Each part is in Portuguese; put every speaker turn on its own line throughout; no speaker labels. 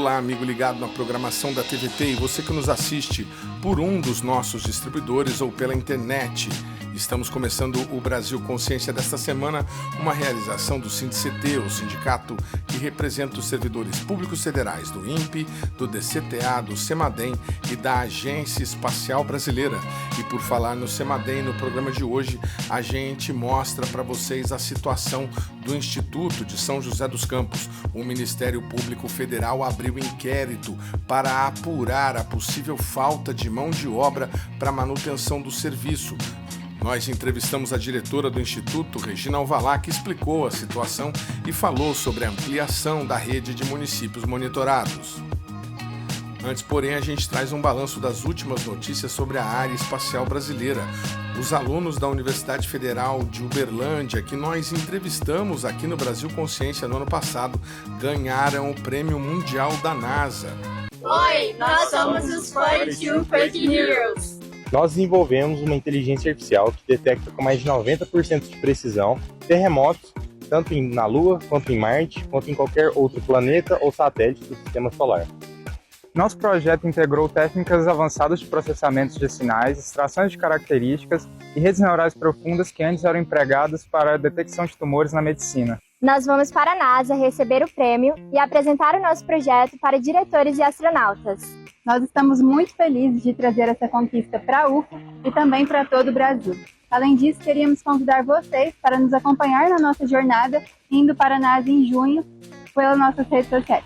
Olá, amigo ligado na programação da TVT e você que nos assiste por um dos nossos distribuidores ou pela internet. Estamos começando o Brasil Consciência desta semana, uma realização do SINDCT, o sindicato que representa os servidores públicos federais do INPE, do DCTA, do CEMADEM e da Agência Espacial Brasileira. E por falar no CEMADEM, no programa de hoje, a gente mostra para vocês a situação do Instituto de São José dos Campos. O Ministério Público Federal abriu inquérito para apurar a possível falta de mão de obra para manutenção do serviço. Nós entrevistamos a diretora do Instituto, Regina Alvalá, que explicou a situação e falou sobre a ampliação da rede de municípios monitorados. Antes, porém, a gente traz um balanço das últimas notícias sobre a área espacial brasileira. Os alunos da Universidade Federal de Uberlândia, que nós entrevistamos aqui no Brasil Consciência no ano passado, ganharam o Prêmio Mundial da NASA.
Oi, nós somos os 42 Freaking Heroes.
Nós desenvolvemos uma inteligência artificial que detecta com mais de 90% de precisão terremotos, tanto na Lua, quanto em Marte, quanto em qualquer outro planeta ou satélite do Sistema Solar.
Nosso projeto integrou técnicas avançadas de processamento de sinais, extrações de características e redes neurais profundas que antes eram empregadas para a detecção de tumores na medicina.
Nós vamos para a NASA receber o prêmio e apresentar o nosso projeto para diretores e astronautas.
Nós estamos muito felizes de trazer essa conquista para a UFA e também para todo o Brasil. Além disso, queríamos convidar vocês para nos acompanhar na nossa jornada, indo para a NASA em junho, pelas nossas redes sociais.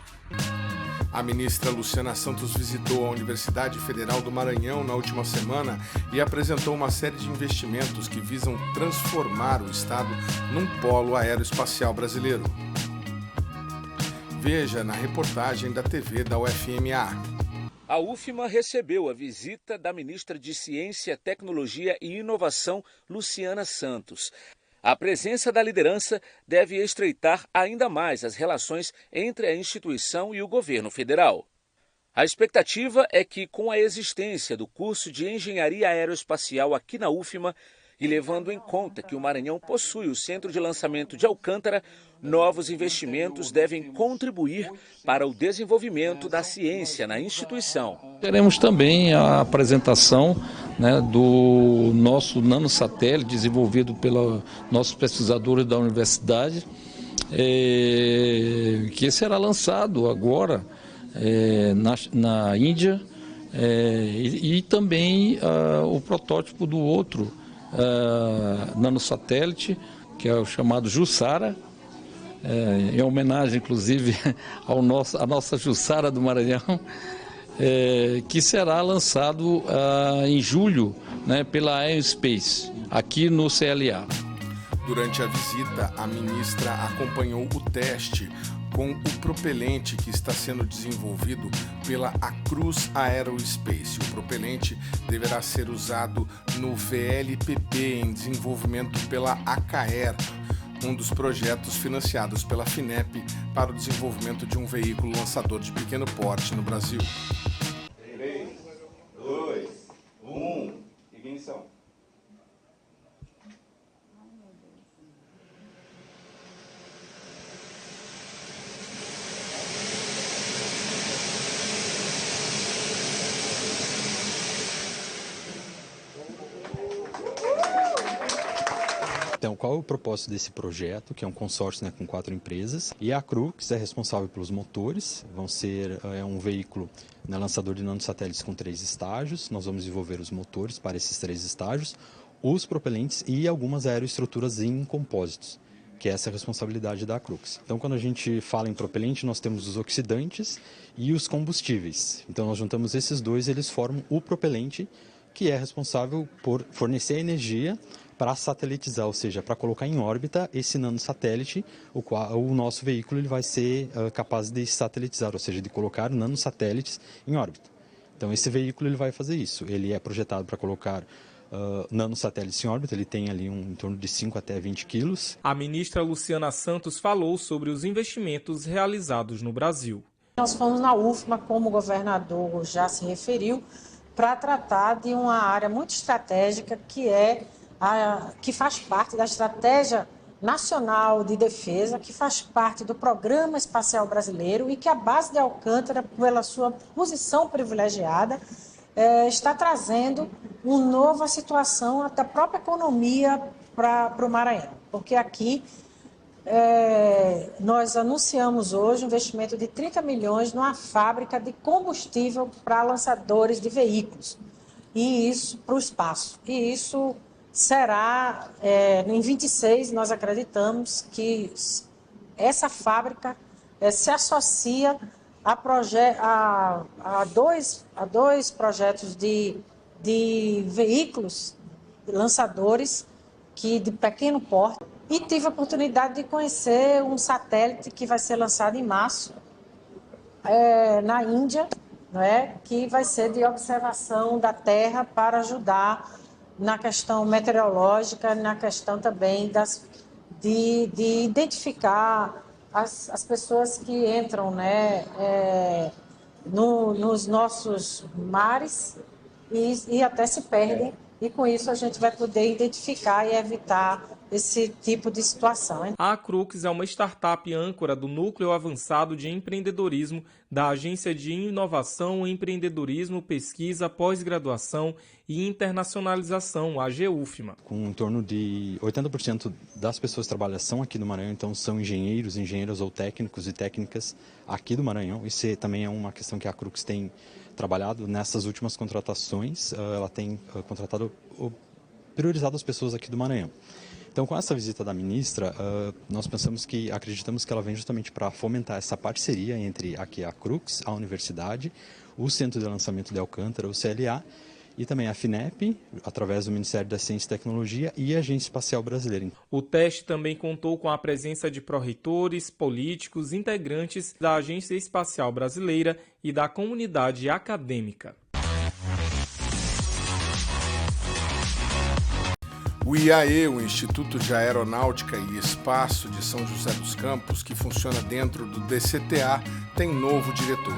A ministra Luciana Santos visitou a Universidade Federal do Maranhão na última semana e apresentou uma série de investimentos que visam transformar o estado num polo aeroespacial brasileiro. Veja na reportagem da TV da UFMA.
A UFMA recebeu a visita da ministra de Ciência, Tecnologia e Inovação, Luciana Santos. A presença da liderança deve estreitar ainda mais as relações entre a instituição e o governo federal. A expectativa é que, com a existência do curso de Engenharia Aeroespacial aqui na UFMA, e levando em conta que o Maranhão possui o centro de lançamento de Alcântara, novos investimentos devem contribuir para o desenvolvimento da ciência na instituição.
Teremos também a apresentação do nosso nanosatélite desenvolvido pelos nossos pesquisadores da universidade, que será lançado agora na Índia, e também o protótipo do outro nanosatélite, que é o chamado Jussara, em homenagem inclusive à nossa Jussara do Maranhão, que será lançado em julho, pela Aerospace, aqui no CLA.
Durante a visita, a ministra acompanhou o teste com o propelente que está sendo desenvolvido pela Acruz Aerospace. O propelente deverá ser usado no VLPP em desenvolvimento pela ACAER, um dos projetos financiados pela FINEP para o desenvolvimento de um veículo lançador de pequeno porte no Brasil.
3, 2, 1, ignição.
Então, qual é o propósito desse projeto, que é um consórcio com 4 empresas, e a Crux é responsável pelos motores, vão ser um veículo lançador de nanosatélites com 3 estágios, nós vamos desenvolver os motores para esses 3 estágios, os propelentes e algumas aeroestruturas em compósitos, que é essa a responsabilidade da Crux. Então, quando a gente fala em propelente, nós temos os oxidantes e os combustíveis. Então, nós juntamos esses dois, eles formam o propelente, que é responsável por fornecer energia para satelitizar, ou seja, para colocar em órbita esse nanosatélite, o nosso veículo ele vai ser capaz de satelitizar, ou seja, de colocar nanosatélites em órbita. Então, esse veículo ele vai fazer isso. Ele é projetado para colocar nanosatélites em órbita, ele tem ali em torno de 5 até 20 quilos.
A ministra Luciana Santos falou sobre os investimentos realizados no Brasil.
Nós fomos na UFMA, como o governador já se referiu, para tratar de uma área muito estratégica que faz parte da estratégia Nacional de Defesa, que faz parte do Programa Espacial Brasileiro e que a base de Alcântara, pela sua posição privilegiada, está trazendo uma nova situação da própria economia para o Maranhão. Porque aqui nós anunciamos hoje um investimento de 30 milhões numa fábrica de combustível para lançadores de veículos, e isso para o espaço. E isso será, em 26, nós acreditamos que essa fábrica se associa a dois projetos de veículos lançadores de pequeno porte. E tive a oportunidade de conhecer um satélite que vai ser lançado em março, na Índia, que vai ser de observação da Terra para ajudar na questão meteorológica, na questão também de identificar as pessoas que entram nos nossos mares e até se perdem. E com isso a gente vai poder identificar e evitar esse tipo de situação.
A Acrux é uma startup âncora do Núcleo Avançado de Empreendedorismo da Agência de Inovação, Empreendedorismo, Pesquisa, Pós-Graduação e Internacionalização, a AGUFMA.
Com em torno de 80% das pessoas que trabalham são aqui do Maranhão, então são engenheiras ou técnicos e técnicas aqui do Maranhão. Isso também é uma questão que a Acrux tem trabalhado nessas últimas contratações. Ela tem priorizado as pessoas aqui do Maranhão. Então, com essa visita da ministra, nós acreditamos que ela vem justamente para fomentar essa parceria entre aqui a Acrux, a universidade, o Centro de Lançamento de Alcântara, o CLA, e também a FINEP, através do Ministério da Ciência e Tecnologia e a Agência Espacial Brasileira.
O teste também contou com a presença de pró-reitores, políticos, integrantes da Agência Espacial Brasileira e da comunidade acadêmica.
O IAE, o Instituto de Aeronáutica e Espaço de São José dos Campos, que funciona dentro do DCTA, tem novo diretor.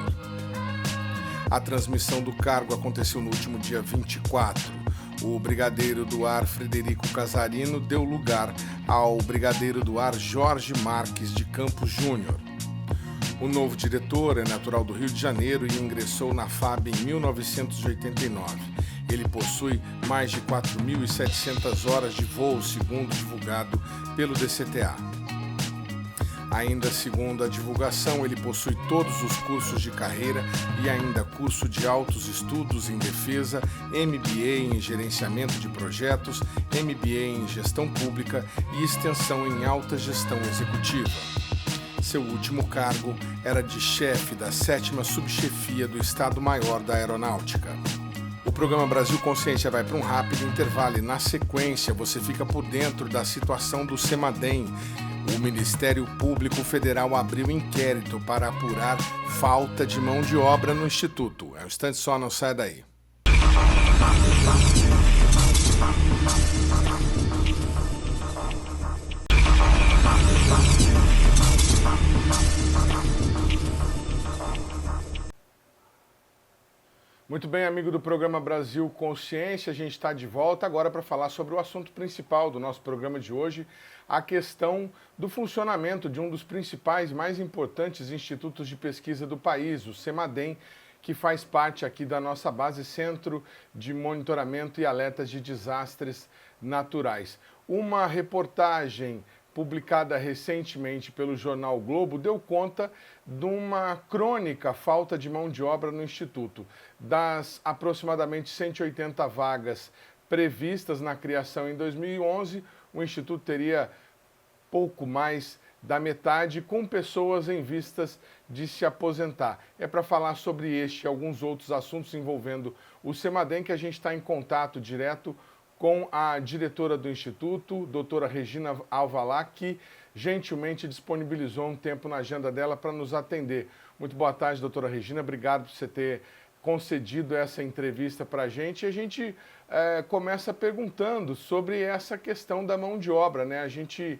A transmissão do cargo aconteceu no último dia 24. O brigadeiro do ar Frederico Casarino deu lugar ao brigadeiro do ar Jorge Marques de Campos Júnior. O novo diretor é natural do Rio de Janeiro e ingressou na FAB em 1989. Ele possui mais de 4.700 horas de voo, segundo divulgado pelo DCTA. Ainda segundo a divulgação, ele possui todos os cursos de carreira e ainda curso de altos estudos em defesa, MBA em gerenciamento de projetos, MBA em gestão pública e extensão em alta gestão executiva. Seu último cargo era de chefe da 7ª Subchefia do Estado-Maior da Aeronáutica. O programa Brasil Consciência vai para um rápido intervalo e, na sequência, você fica por dentro da situação do CEMADEM. O Ministério Público Federal abriu inquérito para apurar falta de mão de obra no Instituto. É um instante só, não sai daí. Muito bem, amigo do programa Brasil Consciência, a gente está de volta agora para falar sobre o assunto principal do nosso programa de hoje, a questão do funcionamento de um dos principais e mais importantes institutos de pesquisa do país, o CEMADEM, que faz parte aqui da nossa base Centro de Monitoramento e Alertas de Desastres Naturais. Uma reportagem publicada recentemente pelo jornal Globo, deu conta de uma crônica falta de mão de obra no Instituto. Das aproximadamente 180 vagas previstas na criação em 2011, o Instituto teria pouco mais da metade, com pessoas em vistas de se aposentar. É para falar sobre este e alguns outros assuntos envolvendo o CEMADEM que a gente está em contato direto com a diretora do Instituto, doutora Regina Alvalá, que gentilmente disponibilizou um tempo na agenda dela para nos atender. Muito boa tarde, doutora Regina. Obrigado por você ter concedido essa entrevista para a gente. E a gente começa perguntando sobre essa questão da mão de obra, né? A gente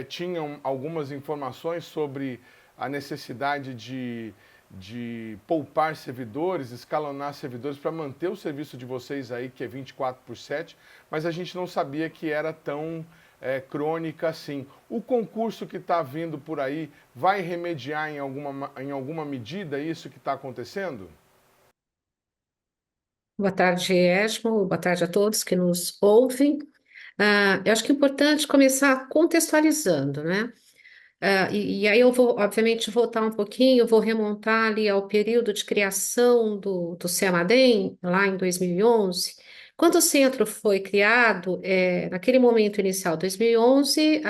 tinha algumas informações sobre a necessidade de poupar servidores, escalonar servidores para manter o serviço de vocês aí, que é 24/7, mas a gente não sabia que era tão crônica, sim. O concurso que está vindo por aí vai remediar em alguma medida isso que está acontecendo?
Boa tarde, Esmo. Boa tarde a todos que nos ouvem. Eu acho que é importante começar contextualizando, né? E aí eu vou, obviamente, voltar um pouquinho, vou remontar ali ao período de criação do CEMADEM, lá em 2011. Quando o centro foi criado, naquele momento inicial, 2011,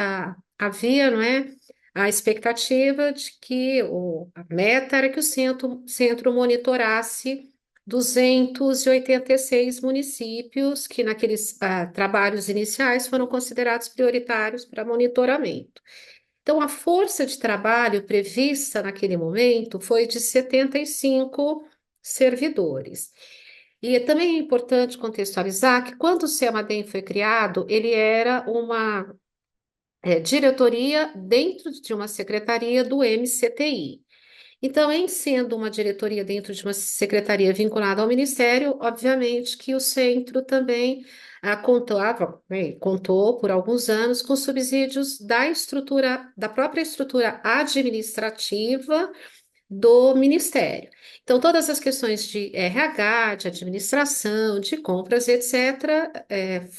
havia, não é, a expectativa de que a meta era que o centro monitorasse 286 municípios que naqueles trabalhos iniciais foram considerados prioritários para monitoramento. Então, a força de trabalho prevista naquele momento foi de 75 servidores. E também é importante contextualizar que quando o CEMADEM foi criado, ele era uma diretoria dentro de uma secretaria do MCTI. Então, em sendo uma diretoria dentro de uma secretaria vinculada ao Ministério, obviamente que o centro também contou por alguns anos com subsídios da própria estrutura administrativa do Ministério. Então, todas as questões de RH, de administração, de compras, etc.,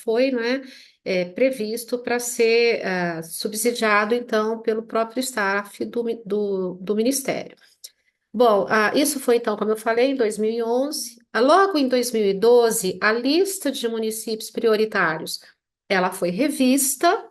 foi, né, previsto para ser subsidiado, então, pelo próprio staff do Ministério. Bom, isso foi então, como eu falei, em 2011. Logo em 2012, a lista de municípios prioritários, ela foi revista,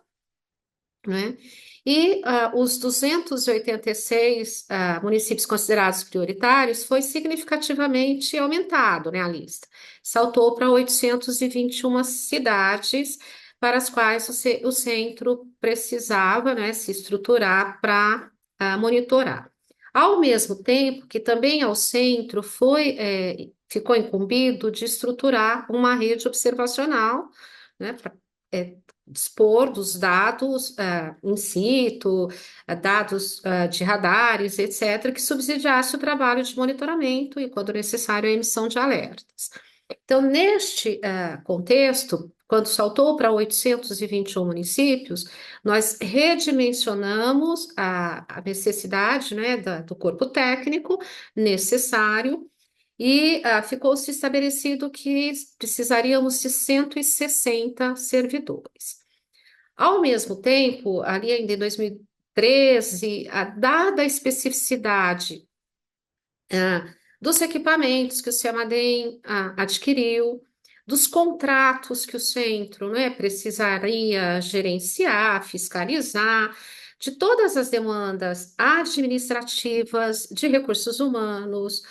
né? E os 286 municípios considerados prioritários foi significativamente aumentado, né, a lista. Saltou para 821 cidades para as quais o centro precisava, né, se estruturar para monitorar. Ao mesmo tempo que também ao centro ficou incumbido de estruturar uma rede observacional, né, para dispor dos dados in situ, dados de radares, etc., que subsidiasse o trabalho de monitoramento e, quando necessário, a emissão de alertas. Então, neste contexto, quando saltou para 821 municípios, nós redimensionamos a necessidade, né, do corpo técnico necessário e ficou-se estabelecido que precisaríamos de 160 servidores. Ao mesmo tempo, ali ainda em 2013, dada a especificidade dos equipamentos que o CEMADEM adquiriu, dos contratos que o centro, né, precisaria gerenciar, fiscalizar, de todas as demandas administrativas, de recursos humanos,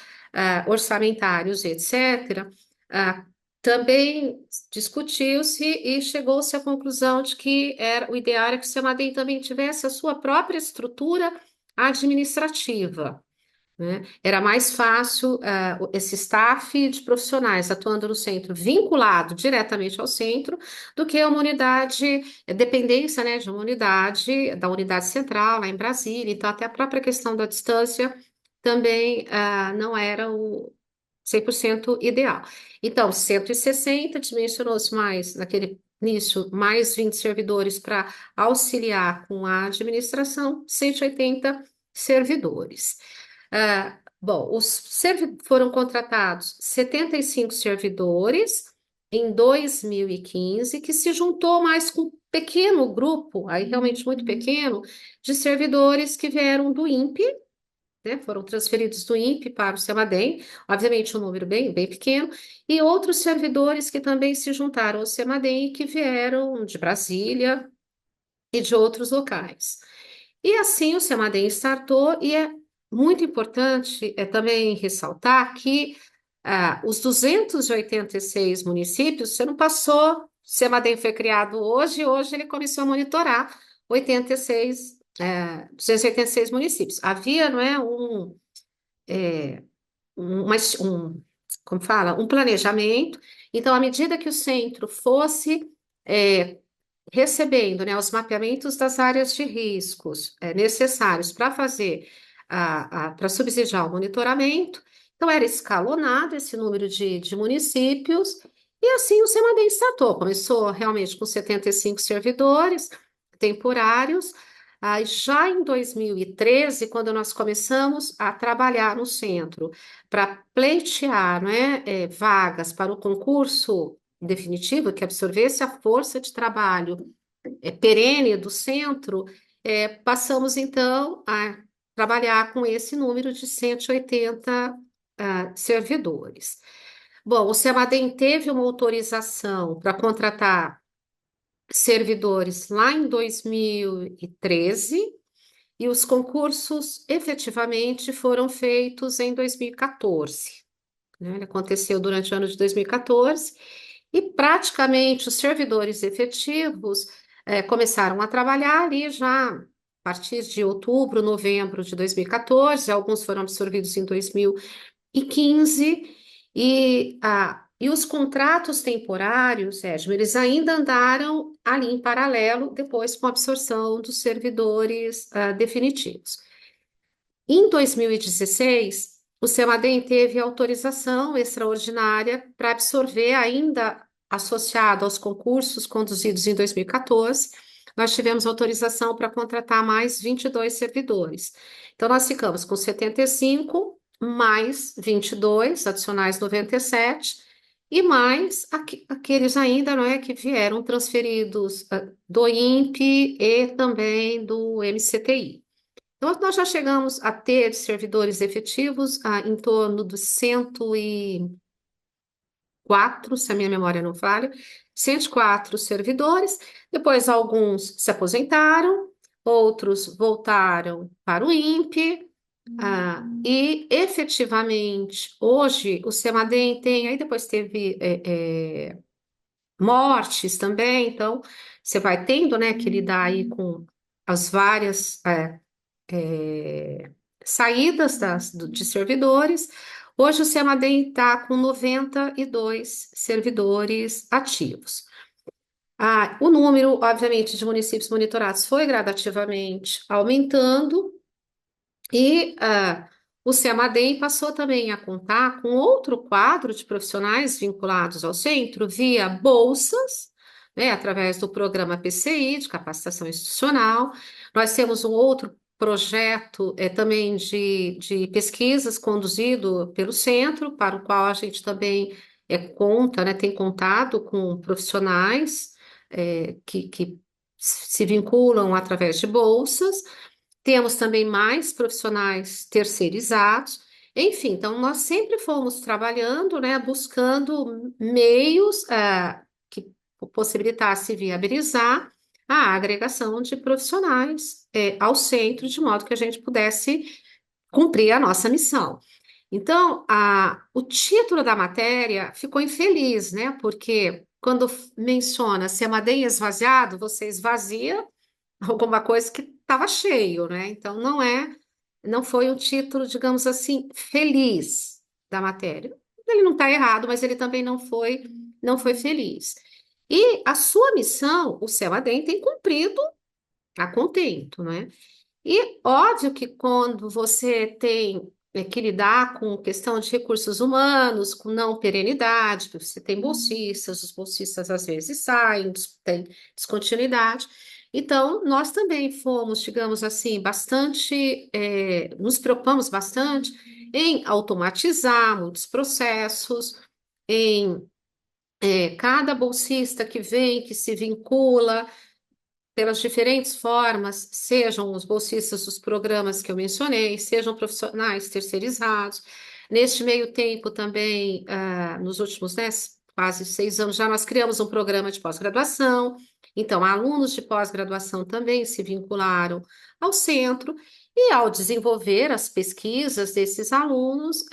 orçamentários, etc., também discutiu-se e chegou-se à conclusão de que o ideal era que o CEMADEM também tivesse a sua própria estrutura administrativa, né? Era mais fácil esse staff de profissionais atuando no centro, vinculado diretamente ao centro, do que uma unidade, dependência, né, de uma unidade, da unidade central, lá em Brasília. Então, até a própria questão da distância também não era o 100% ideal. Então, 160, dimensionou-se mais, naquele início, mais 20 servidores para auxiliar com a administração, 180 servidores. Bom, foram contratados 75 servidores em 2015, que se juntou mais com um pequeno grupo, aí realmente muito pequeno, de servidores que vieram do INPE, né, foram transferidos do INPE para o CEMADEM, obviamente um número bem pequeno, e outros servidores que também se juntaram ao CEMADEM e que vieram de Brasília e de outros locais. E assim o CEMADEM startou, e é muito importante também ressaltar que os 286 municípios, você não passou, o CEMADEM foi criado hoje ele começou a monitorar 286 municípios. Havia, não é, como fala, um planejamento. Então, à medida que o centro fosse recebendo, né, os mapeamentos das áreas de riscos necessários para fazer, para subsidiar o monitoramento, então era escalonado esse número de municípios, E assim o Semadem startou. Começou realmente com 75 servidores temporários. Aí, já em 2013, quando nós começamos a trabalhar no centro para pleitear, né, vagas para o concurso definitivo, que absorvesse a força de trabalho perene do centro, passamos então a trabalhar com esse número de 180 servidores. Bom, o Semadem teve uma autorização para contratar servidores lá em 2013 e os concursos efetivamente foram feitos em 2014. Né? Ele aconteceu durante o ano de 2014 e praticamente os servidores efetivos começaram a trabalhar ali já a partir de outubro, novembro de 2014, alguns foram absorvidos em 2015, e os contratos temporários, Sérgio, eles ainda andaram ali em paralelo depois com a absorção dos servidores definitivos. Em 2016, o Semadem teve autorização extraordinária para absorver, ainda associado aos concursos conduzidos em 2014, nós tivemos autorização para contratar mais 22 servidores. Então, nós ficamos com 75, mais 22, adicionais 97, e mais aqueles ainda, não é, que vieram transferidos do INPE e também do MCTI. Então, nós já chegamos a ter servidores efetivos em torno dos 104, se a minha memória não falha, 104 servidores. Depois, alguns se aposentaram, outros voltaram para o INPE, e efetivamente, hoje, o Semadem tem, aí depois teve mortes também, então, você vai tendo, né, que lidar aí com as várias saídas de servidores. Hoje o Semadem está com 92 servidores ativos. O número, obviamente, de municípios monitorados foi gradativamente aumentando e o Semadem passou também a contar com outro quadro de profissionais vinculados ao centro via bolsas, né, através do programa PCI, de capacitação institucional. Nós temos um outro projeto também de pesquisas conduzido pelo centro, para o qual a gente também conta, né, tem contado com profissionais que se vinculam através de bolsas. Temos também mais profissionais terceirizados. Enfim, então nós sempre fomos trabalhando, né, buscando meios que possibilitasse viabilizar a agregação de profissionais ao centro, de modo que a gente pudesse cumprir a nossa missão. Então, o título da matéria ficou infeliz, né? Porque quando menciona Semadem esvaziado, você esvazia alguma coisa que estava cheio, né? Então, não foi um título, digamos assim, feliz da matéria. Ele não está errado, mas ele também não foi feliz. E a sua missão, o Semadem tem cumprido a contento, né? E óbvio que quando você tem que lidar com questão de recursos humanos, com não perenidade, porque você tem bolsistas, os bolsistas às vezes saem, tem descontinuidade. Então, nós também fomos, digamos assim, nos preocupamos bastante em automatizar muitos processos, em cada bolsista que vem, que se vincula, pelas diferentes formas, sejam os bolsistas dos programas que eu mencionei, sejam profissionais terceirizados. Neste meio tempo também, nos últimos, né, quase 6 anos, já nós criamos um programa de pós-graduação. Então, alunos de pós-graduação também se vincularam ao centro, e ao desenvolver as pesquisas desses alunos,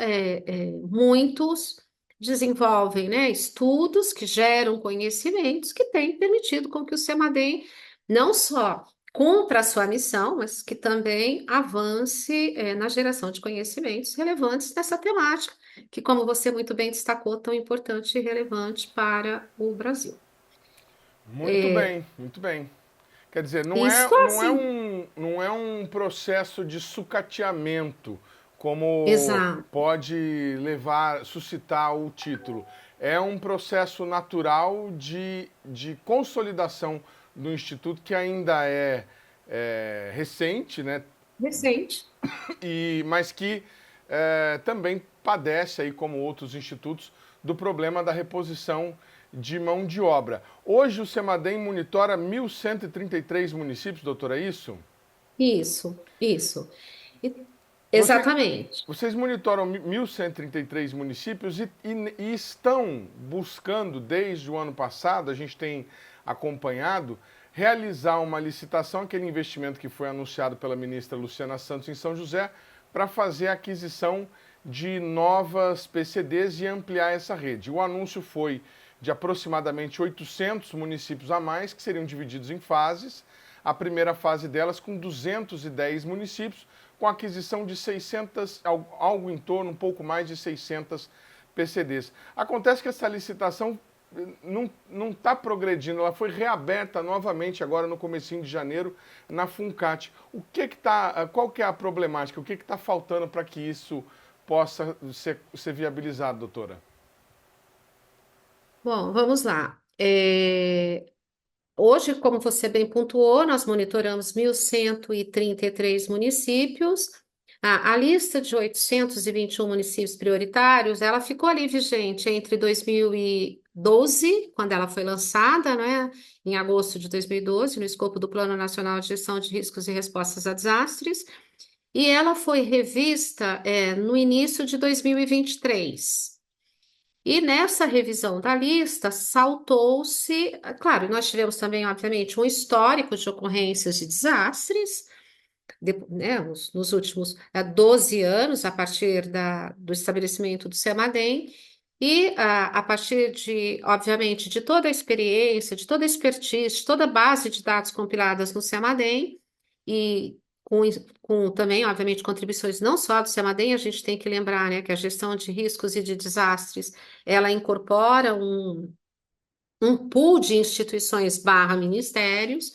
muitos desenvolvem, né, estudos que geram conhecimentos que têm permitido com que o Semadem não só cumpra a sua missão, mas que também avance na geração de conhecimentos relevantes nessa temática, que, como você muito bem destacou, tão importante e relevante para o Brasil.
Muito bem, muito bem. Quer dizer, não é um processo de sucateamento, como
Exato.
pode suscitar o título. é um processo natural de consolidação do Instituto, que ainda é recente, né?
Recente.
Mas que também padece, aí, como outros institutos, do problema da reposição de mão de obra. Hoje o CEMADEM monitora 1.133 municípios, doutora, é isso?
Isso. Exatamente.
Vocês monitoram 1.133 municípios e estão buscando, desde o ano passado, a gente tem acompanhado, realizar uma licitação, aquele investimento que foi anunciado pela ministra Luciana Santos em São José, para fazer a aquisição de novas PCDs e ampliar essa rede. O anúncio foi de aproximadamente 800 municípios a mais, que seriam divididos em fases. A primeira fase delas com 210 municípios, com aquisição de 600, algo em torno, um pouco mais de 600 PCDs. Acontece que essa licitação não está progredindo, ela foi reaberta novamente agora no comecinho de janeiro na Funcat. Qual que é a problemática? O que está faltando para que isso possa ser viabilizado, doutora?
Bom, vamos lá. Hoje, como você bem pontuou, nós monitoramos 1.133 municípios. A lista de 821 municípios prioritários, ela ficou ali vigente entre 2012, quando ela foi lançada, né, em agosto de 2012, no escopo do Plano Nacional de Gestão de Riscos e Respostas a Desastres, e ela foi revista no início de 2023. E nessa revisão da lista, saltou-se, claro, nós tivemos também, obviamente, um histórico de ocorrências de desastres, né, nos últimos 12 anos, a partir do estabelecimento do CEMADEM, e a partir obviamente, de toda a experiência, de toda a expertise, de toda a base de dados compiladas no CEMADEM, e com também, obviamente, contribuições não só do CEMADEM, a gente tem que lembrar, né, que a gestão de riscos e de desastres, ela incorpora um pool de instituições / ministérios,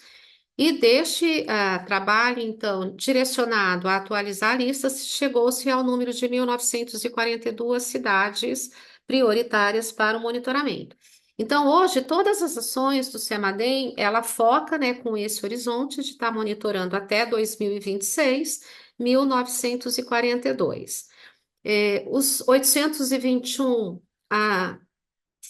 e deste trabalho, então, direcionado a atualizar a lista, chegou-se ao número de 1.942 cidades prioritárias para o monitoramento. Então, hoje, todas as ações do CEMADEM, ela foca, né, com esse horizonte de estar monitorando até 2026, 1.942. Os 821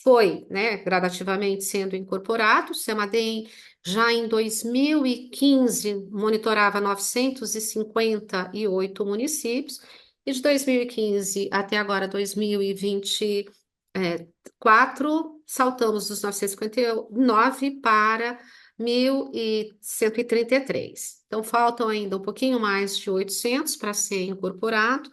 foi, né, gradativamente sendo incorporado. O CEMADEM já em 2015 monitorava 958 municípios, e de 2015 até agora 2024, saltamos dos 959 para 1.133. Então, faltam ainda um pouquinho mais de 800 para ser incorporado,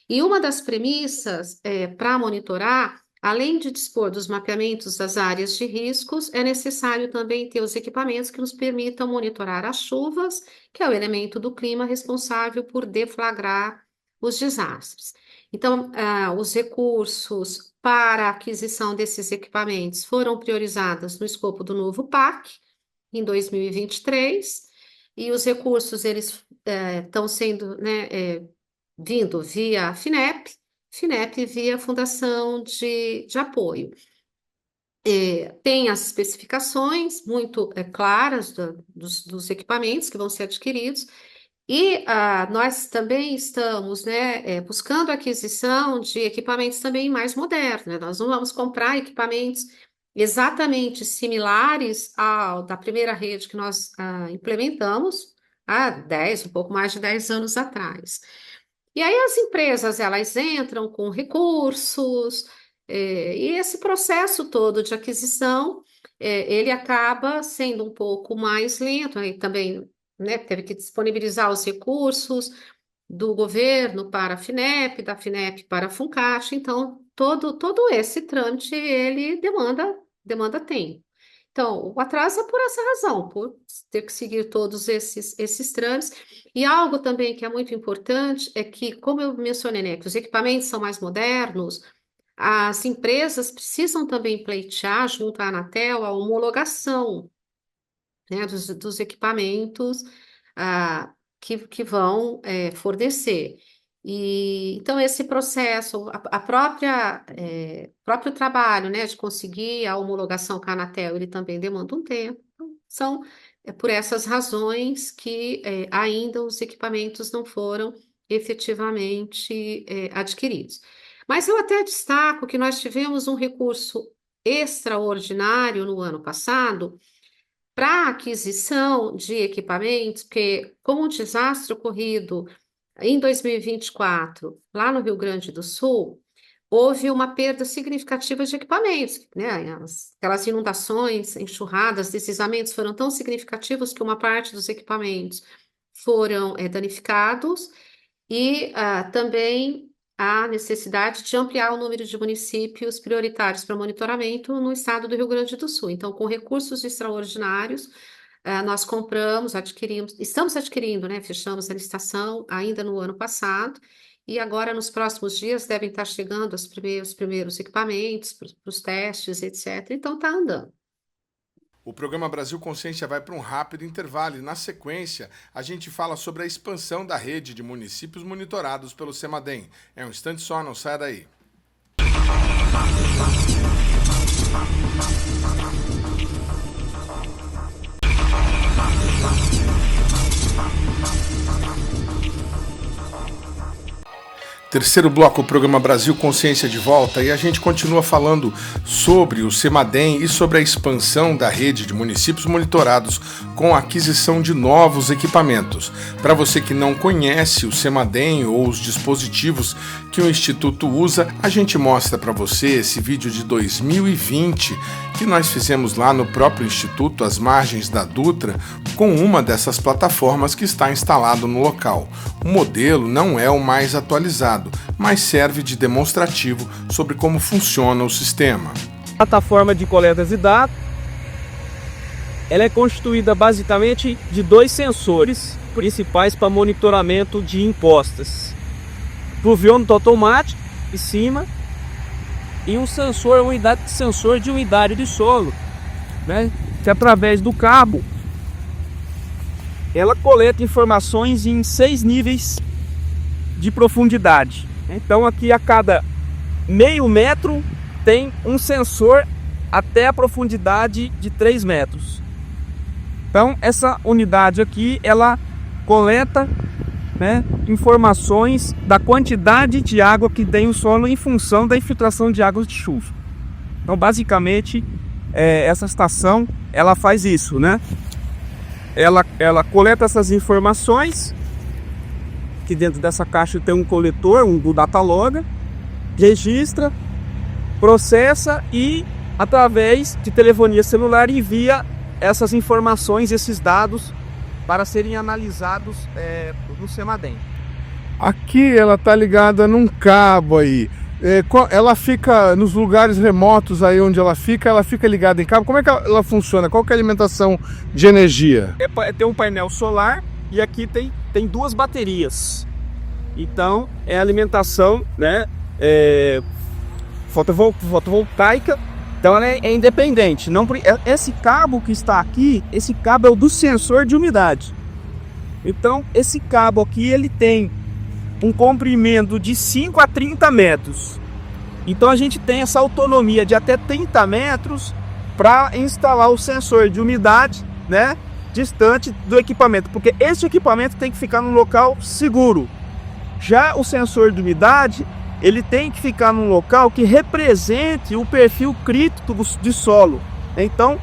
e uma das premissas para monitorar, além de dispor dos mapeamentos das áreas de riscos, é necessário também ter os equipamentos que nos permitam monitorar as chuvas, que é o elemento do clima responsável por deflagrar os desastres. Então, os recursos para a aquisição desses equipamentos foram priorizados no escopo do novo PAC, em 2023, e os recursos eles estão sendo, né, vindo via FINEP via Fundação de Apoio. Tem as especificações muito claras dos equipamentos que vão ser adquiridos, e nós também estamos, né, buscando a aquisição de equipamentos também mais modernos, né? Nós não vamos comprar equipamentos exatamente similares ao da primeira rede que nós implementamos há um pouco mais de 10 anos atrás. E aí as empresas, elas entram com recursos, e esse processo todo de aquisição, ele acaba sendo um pouco mais lento, aí também, né, teve que disponibilizar os recursos do governo para a FINEP, da FINEP para a Funcat, então todo esse trâmite, ele demanda tempo. Então, o atraso é por essa razão, por ter que seguir todos esses trâmites. E algo também que é muito importante é que, como eu mencionei, né, que os equipamentos são mais modernos, as empresas precisam também pleitear junto à Anatel a homologação, né, dos equipamentos que vão fornecer. E então esse processo, a própria próprio trabalho, né, de conseguir a homologação com a Anatel, ele também demanda um tempo. Então, são por essas razões que ainda os equipamentos não foram efetivamente adquiridos. Mas eu até destaco que nós tivemos um recurso extraordinário no ano passado para a aquisição de equipamentos, porque com o desastre ocorrido em 2024, lá no Rio Grande do Sul, houve uma perda significativa de equipamentos, né? Aquelas inundações, enxurradas, deslizamentos foram tão significativos que uma parte dos equipamentos foram danificados e também a necessidade de ampliar o número de municípios prioritários para monitoramento no estado do Rio Grande do Sul. Então, com recursos extraordinários, nós compramos, adquirimos, estamos adquirindo, né? Fechamos a licitação ainda no ano passado, e agora nos próximos dias devem estar chegando os primeiros equipamentos para os testes, etc. Então está andando.
O programa Brasil Consciência vai para um rápido intervalo e, na sequência, a gente fala sobre a expansão da rede de municípios monitorados pelo CEMADEM. É um instante só, não saia daí. Terceiro bloco, o programa Brasil Consciência de volta, e a gente continua falando sobre o CEMADEM e sobre a expansão da rede de municípios monitorados com a aquisição de novos equipamentos. Para você que não conhece o CEMADEM ou os dispositivos que o Instituto usa, a gente mostra para você esse vídeo de 2020 que nós fizemos lá no próprio Instituto, às margens da Dutra, com uma dessas plataformas que está instalado no local. O modelo não é o mais atualizado, mas serve de demonstrativo sobre como funciona o sistema.
A plataforma de coleta de dados, ela é constituída basicamente de 2 sensores principais para monitoramento de impostas. Pluviômetro automático em cima e um sensor, sensor de umidade de solo, né? Que através do cabo ela coleta informações em 6 níveis de profundidade. Então aqui a cada meio metro tem um sensor até a profundidade de 3 metros. Então essa unidade aqui ela coleta, né, informações da quantidade de água que tem o solo em função da infiltração de águas de chuva. Então basicamente essa estação ela faz isso, né? Ela coleta essas informações, que dentro dessa caixa tem um coletor, um datalogger, registra, processa e através de telefonia celular envia essas informações, esses dados para serem analisados no CEMADEM.
Aqui ela está ligada num cabo aí. Ela fica nos lugares remotos aí onde ela fica ligada em cabo. Como é que ela funciona? Qual que é a alimentação de energia?
Tem um painel solar e aqui tem 2 baterias. Então é alimentação, né, fotovoltaica. Então ela é independente. Esse cabo que está aqui, esse cabo é o do sensor de umidade. Então esse cabo aqui ele tem um comprimento de 5 a 30 metros. Então a gente tem essa autonomia de até 30 metros para instalar o sensor de umidade, né, distante do equipamento, porque esse equipamento tem que ficar num local seguro. Já o sensor de umidade, ele tem que ficar num local que represente o perfil crítico de solo. Então,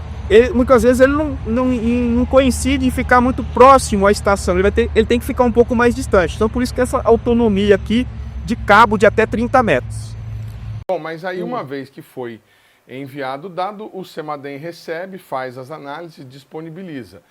muitas vezes ele não coincide em ficar muito próximo à estação, ele tem que ficar um pouco mais distante. Então, por isso que essa autonomia aqui de cabo de até 30 metros.
Bom, mas aí uma vez que foi enviado o dado, o CEMADEM recebe, faz as análises, disponibiliza.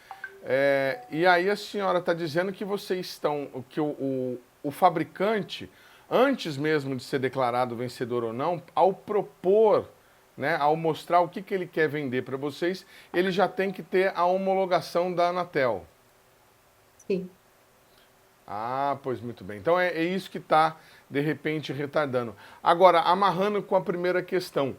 E aí a senhora está dizendo que vocês estão, que o fabricante, antes mesmo de ser declarado vencedor ou não, ao propor, né, ao mostrar o que ele quer vender para vocês, ele já tem que ter a homologação da Anatel.
Sim.
Ah, pois muito bem. Então é isso que está, de repente, retardando. Agora, amarrando com a primeira questão,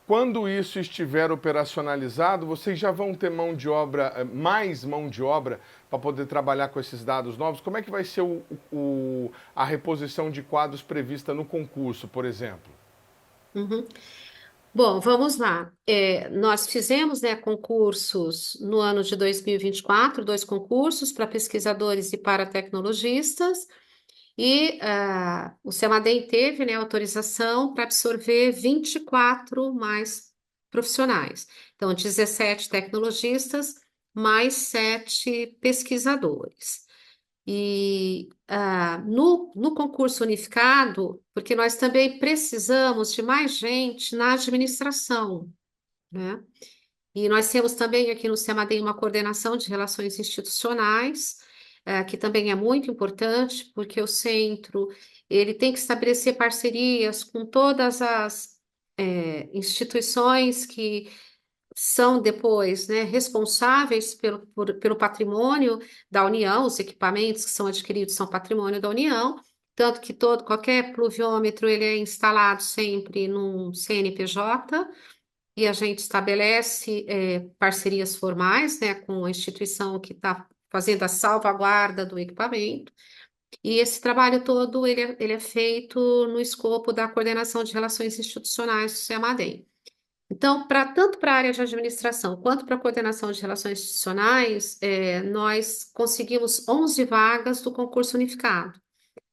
Quando isso estiver operacionalizado, vocês já vão ter mão de obra, mais mão de obra para poder trabalhar com esses dados novos? Como é que vai ser a reposição de quadros prevista no concurso, por exemplo?
Uhum. Bom, vamos lá. Nós fizemos, né, concursos no ano de 2024, 2 concursos para pesquisadores e para tecnologistas, e o CEMADEM teve, né, autorização para absorver 24 mais profissionais. Então, 17 tecnologistas mais 7 pesquisadores. E no concurso unificado, porque nós também precisamos de mais gente na administração, né? E nós temos também aqui no CEMADEM uma coordenação de relações institucionais, que também é muito importante, porque o centro ele tem que estabelecer parcerias com todas as instituições que são depois, né, responsáveis pelo patrimônio da União. Os equipamentos que são adquiridos são patrimônio da União, tanto que qualquer pluviômetro ele é instalado sempre num CNPJ, e a gente estabelece parcerias formais, né, com a instituição que está fazendo a salvaguarda do equipamento, e esse trabalho todo ele é feito no escopo da coordenação de relações institucionais do CEMADEM. Então, tanto para a área de administração quanto para a coordenação de relações institucionais, nós conseguimos 11 vagas do concurso unificado.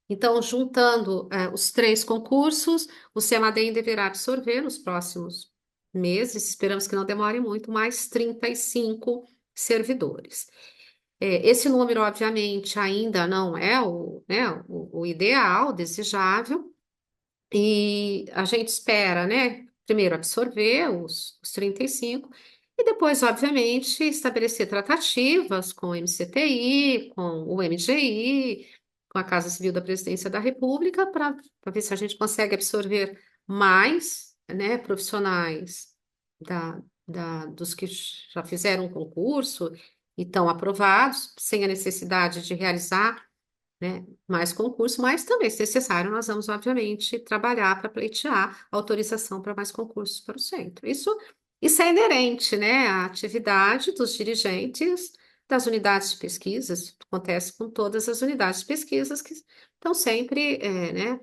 Então, juntando os 3 concursos, o CEMADEM deverá absorver nos próximos meses, esperamos que não demore muito, mais 35 servidores. Esse número, obviamente, ainda não é o ideal, desejável, e a gente espera, né, primeiro absorver os 35 e depois, obviamente, estabelecer tratativas com o MCTI, com o MGI, com a Casa Civil da Presidência da República, para ver se a gente consegue absorver mais, né, profissionais dos que já fizeram um concurso e estão aprovados, sem a necessidade de realizar, né, mais concurso, mas também, se necessário, nós vamos, obviamente, trabalhar para pleitear autorização para mais concursos para o centro. Isso é inerente, né, à atividade dos dirigentes das unidades de pesquisa. Isso acontece com todas as unidades de pesquisas que estão sempre, né,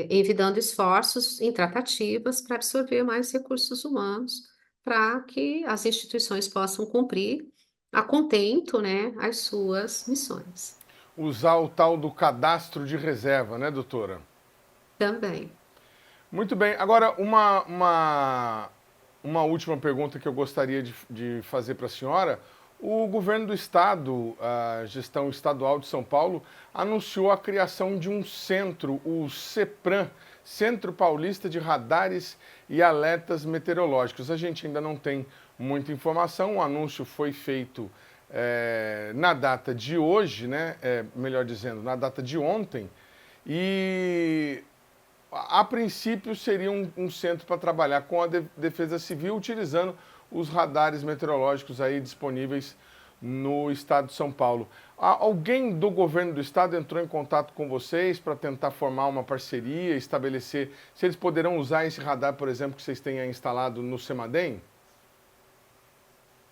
envidando esforços em tratativas para absorver mais recursos humanos, para que as instituições possam cumprir a contento, né, as suas missões.
Usar o tal do cadastro de reserva, né, doutora?
Também.
Muito bem. Agora, uma última pergunta que eu gostaria de fazer para a senhora. O governo do estado, a gestão estadual de São Paulo, anunciou a criação de um centro, o CEPRAM, Centro Paulista de Radares e Alertas Meteorológicos. A gente ainda não tem muita informação, o anúncio foi feito na data de hoje, né? Melhor dizendo, na data de ontem, e a princípio seria um centro para trabalhar com a Defesa Civil, utilizando os radares meteorológicos aí disponíveis no estado de São Paulo. Alguém do governo do estado entrou em contato com vocês para tentar formar uma parceria, estabelecer se eles poderão usar esse radar, por exemplo, que vocês têm aí instalado no CEMADEM?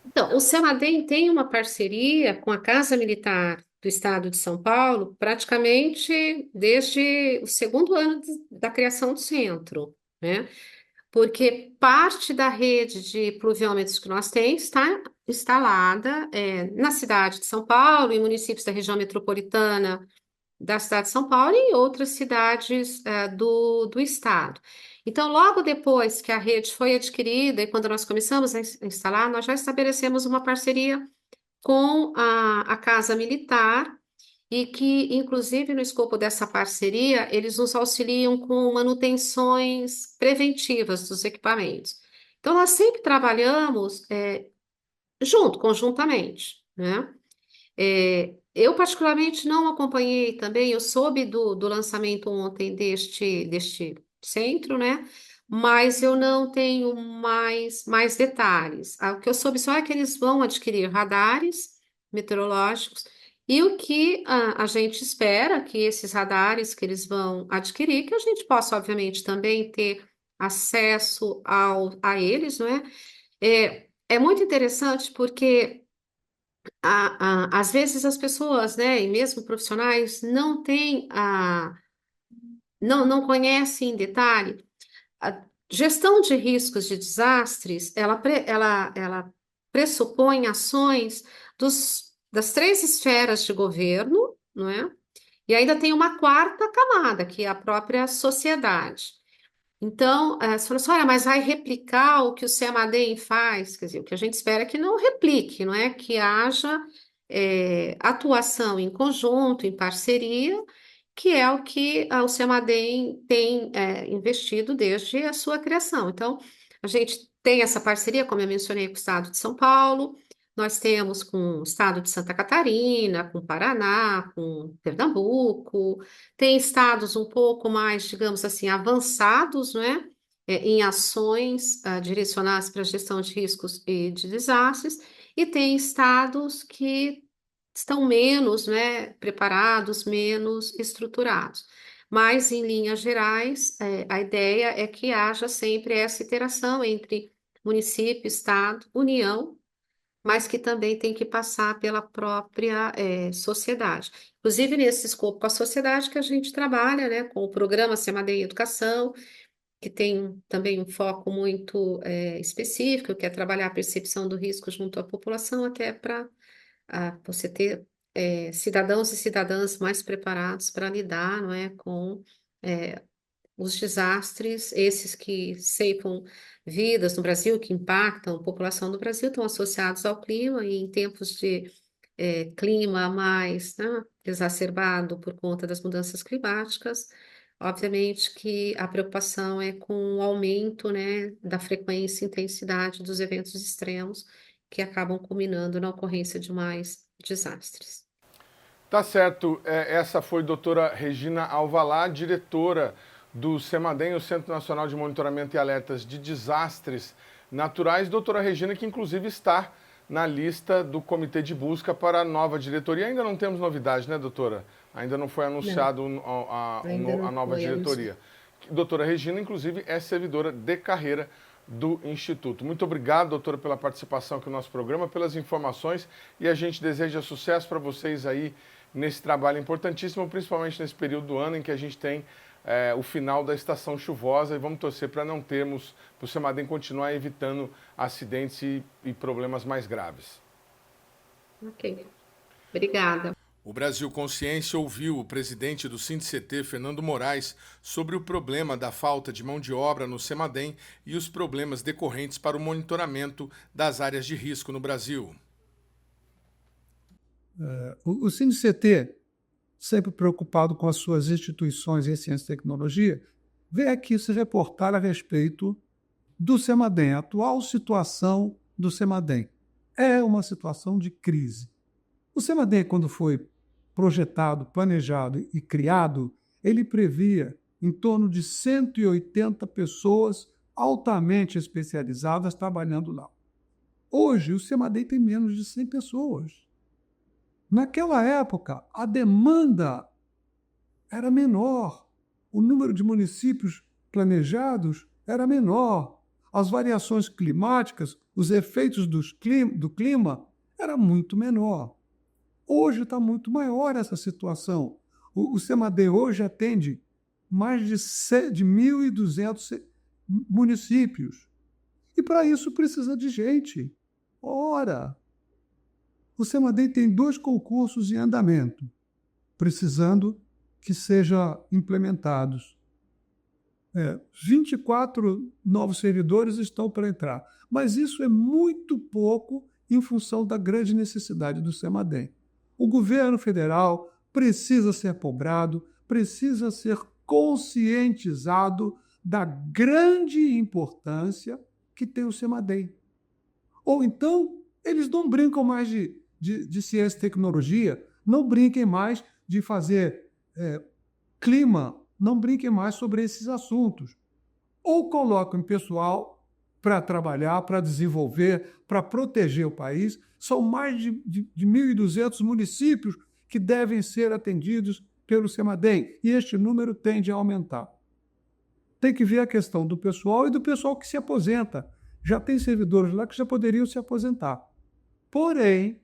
Então, o CEMADEM tem uma parceria com a Casa Militar do Estado de São Paulo praticamente desde o 2º ano da criação do centro, né? Porque parte da rede de pluviômetros que nós temos está instalada na cidade de São Paulo, em municípios da região metropolitana da cidade de São Paulo e em outras cidades do estado. Então, logo depois que a rede foi adquirida e quando nós começamos a instalar, nós já estabelecemos uma parceria com a Casa Militar, e que, inclusive, no escopo dessa parceria, eles nos auxiliam com manutenções preventivas dos equipamentos. Então, nós sempre trabalhamos conjuntamente, né? Eu, particularmente, não acompanhei também, eu soube do lançamento ontem deste centro, né? Mas eu não tenho mais detalhes. O que eu soube só é que eles vão adquirir radares meteorológicos, e o que a gente espera que esses radares que eles vão adquirir, que a gente possa, obviamente, também ter acesso a eles, não é? É muito interessante porque às vezes as pessoas, né, e mesmo profissionais, não conhecem em detalhe. A gestão de riscos de desastres, ela pressupõe ações das 3 esferas de governo, não é? E ainda tem uma quarta camada, que é a própria sociedade. Então, você falou assim, olha, mas vai replicar o que o CEMADEM faz? Quer dizer, o que a gente espera é que não replique, não é? Que haja atuação em conjunto, em parceria, que é o que o CEMADEM tem investido desde a sua criação. Então, a gente tem essa parceria, como eu mencionei, com o Estado de São Paulo, nós temos com o Estado de Santa Catarina, com o Paraná, com Pernambuco, tem estados um pouco mais, digamos assim, avançados, né, em ações direcionadas para a gestão de riscos e de desastres, e tem estados que estão menos, né, preparados, menos estruturados. Mas, em linhas gerais, a ideia é que haja sempre essa interação entre município, estado, União, mas que também tem que passar pela própria sociedade. Inclusive, nesse escopo com a sociedade que a gente trabalha, né, com o programa CEMADEM Educação, que tem também um foco muito específico, que é trabalhar a percepção do risco junto à população, até para você ter cidadãos e cidadãs mais preparados para lidar, não é, com os desastres, esses que ceifam vidas no Brasil, que impactam a população do Brasil, estão associados ao clima, e em tempos de clima mais, né, exacerbado por conta das mudanças climáticas, obviamente que a preocupação é com o aumento, né, da frequência e intensidade dos eventos extremos, que acabam culminando na ocorrência de mais desastres.
Tá certo. Essa foi a doutora Regina Alvalá, diretora do CEMADEM, o Centro Nacional de Monitoramento e Alertas de Desastres Naturais. Doutora Regina, que inclusive está na lista do Comitê de Busca para a nova diretoria. Ainda não temos novidade, né, doutora? Ainda não foi anunciado a nova diretoria. Doutora Regina, inclusive, é servidora de carreira do Instituto. Muito obrigado, doutora, pela participação aqui no nosso programa, pelas informações, e a gente deseja sucesso para vocês aí nesse trabalho importantíssimo, principalmente nesse período do ano em que a gente tem o final da estação chuvosa, e vamos torcer para não termos, para o CEMADEM continuar evitando acidentes e problemas mais graves.
Ok. Obrigada.
O Brasil Consciência ouviu o presidente do SINDICT, Fernando Moraes, sobre o problema da falta de mão de obra no CEMADEM e os problemas decorrentes para o monitoramento das áreas de risco no Brasil.
O SINDICT, sempre preocupado com as suas instituições em ciência e tecnologia, veio aqui se reportar a respeito do CEMADEM, a atual situação do CEMADEM. É uma situação de crise. O CEMADEM, quando foi projetado, planejado e criado, ele previa em torno de 180 pessoas altamente especializadas trabalhando lá. Hoje, o CEMADEM tem menos de 100 pessoas. Naquela época, a demanda era menor, o número de municípios planejados era menor, as variações climáticas, os efeitos do clima era muito menor. Hoje está muito maior essa situação. O CEMADEM hoje atende mais de 1.200 municípios. E para isso precisa de gente. Ora, o CEMADEM tem 2 concursos em andamento, precisando que sejam implementados. 24 novos servidores estão para entrar, mas isso é muito pouco em função da grande necessidade do CEMADEM. O governo federal precisa ser cobrado, precisa ser conscientizado da grande importância que tem o CEMADEM. Ou então, eles não brincam mais de ciência e tecnologia, não brinquem mais de fazer clima, não brinquem mais sobre esses assuntos. Ou coloquem pessoal para trabalhar, para desenvolver, para proteger o país. São mais de 1.200 municípios que devem ser atendidos pelo CEMADEM, e este número tende a aumentar. tem que ver a questão do pessoal e do pessoal que se aposenta. Já tem servidores lá que já poderiam se aposentar. Porém,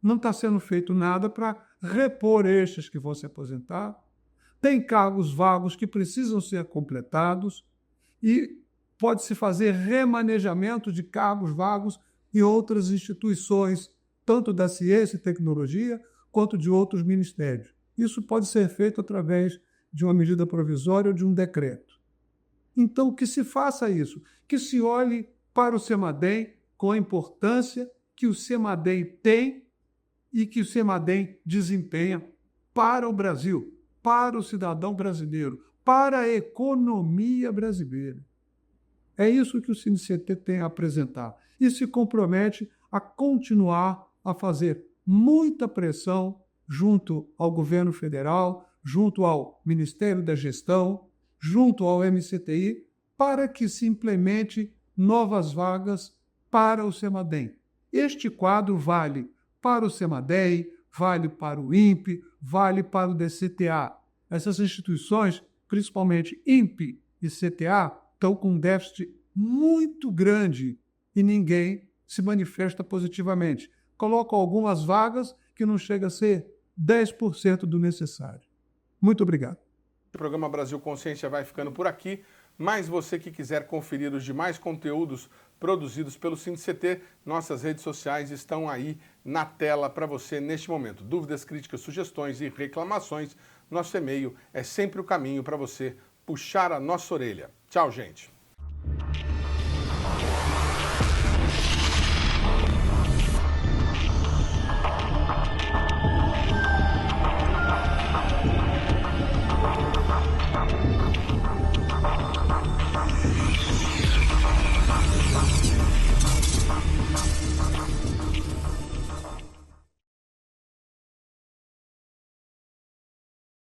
não está sendo feito nada para repor estes que vão se aposentar. Tem cargos vagos que precisam ser completados e pode-se fazer remanejamento de cargos vagos em outras instituições, tanto da ciência e tecnologia, quanto de outros ministérios. Isso pode ser feito através de uma medida provisória ou de um decreto. Então, que se faça isso, que se olhe para o CEMADEM com a importância que o CEMADEM tem e que o CEMADEM desempenha para o Brasil, para o cidadão brasileiro, para a economia brasileira. É isso que o CineCT tem a apresentar e se compromete a continuar a fazer muita pressão junto ao governo federal, junto ao Ministério da Gestão, junto ao MCTI, para que se implemente novas vagas para o CEMADEM. Este quadro vale para o CEMADEM, vale para o INPE, vale para o DCTA. Essas instituições, principalmente INPE e CTA, estão com um déficit muito grande e ninguém se manifesta positivamente. Colocam algumas vagas que não chega a ser 10% do necessário. Muito obrigado.
O programa Brasil Consciência vai ficando por aqui, mas você que quiser conferir os demais conteúdos produzidos pelo CineCT, nossas redes sociais estão aí na tela para você neste momento. Dúvidas, críticas, sugestões e reclamações, nosso e-mail é sempre o caminho para você puxar a nossa orelha. Tchau, gente!